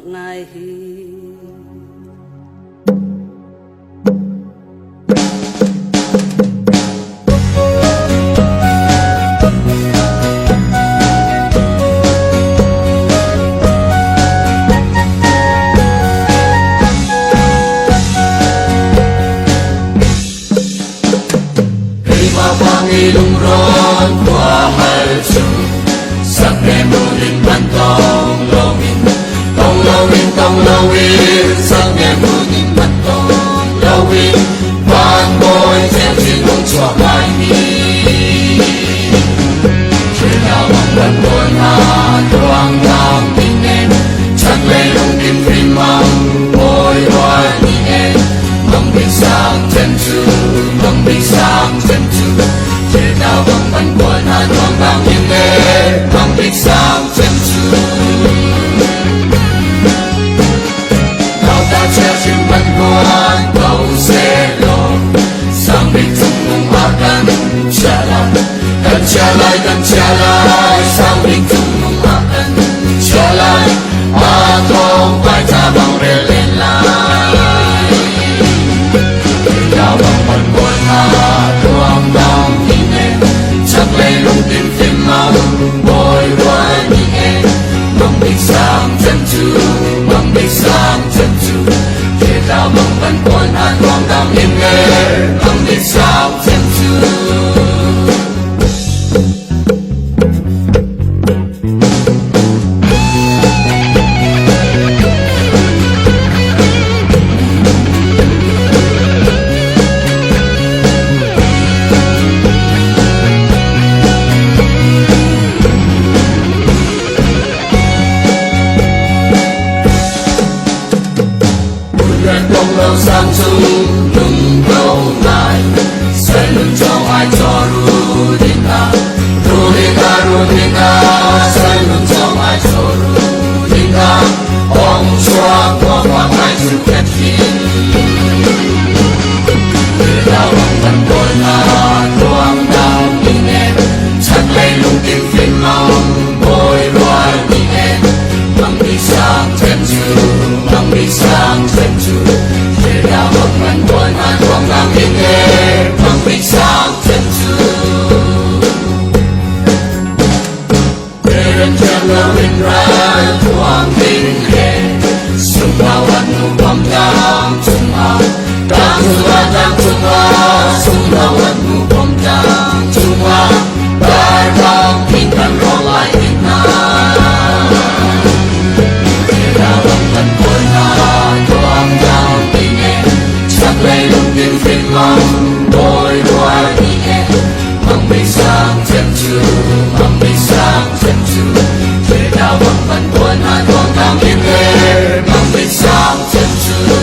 ngày ilung ron qua hal chu sak ne mulin man tong lowin sak ne mulin man tong lowin ban boy chen chin long chua mai ni chuyện nào bằng ban boy na tuang nam tin em chắc lấy long tim phim mang boy hoa ni em mong bị sang chân chu mong bị sang chân chu chuyện nào bằng ban boy na tuang nam tin em mong bị sang chân chu nào ta treo trên ban boy cầu xe lô sang bị chung mong akan trả lại sang bị chung mong akan trả lại atong phải ta bằng rel lên lại nào bằng ban boy na tuang nam tin em chắc lấy long tim phim mang boy hoa ni em mong bị sang chân chu mong bị sang chân chu chuyện nào bằng ban boy na tuang nam tin em mong bị sang chân chu không lâu sang chung đừng lâu lại sẽ luôn cho ai cho Rudina sẽ luôn cho ai cho Rudina ông choa qua qua ai chịu kết hiên để nào bằng ban boy na tuang nam tin em chắc lấy lung tim phim mong boy hoa ni em mong đi sang chân chu mong đi sang chân chu để nào bằng ban boy na tuang nam tin em mong đi sang chân chu Keren jalawin rai tuang tin em sumpawan mo bang dang chunga dang chunga sumpawan mo bang dang chunga dar bang pinkan rolai na bằng boy na tuang nam tin em chắc lấy long tim phim mang boy hoa ni em mong bị sang chân chu mong bị sang chân chu chuyện nào bằng ban boy na tuang nam tin em mong bị sang chân chu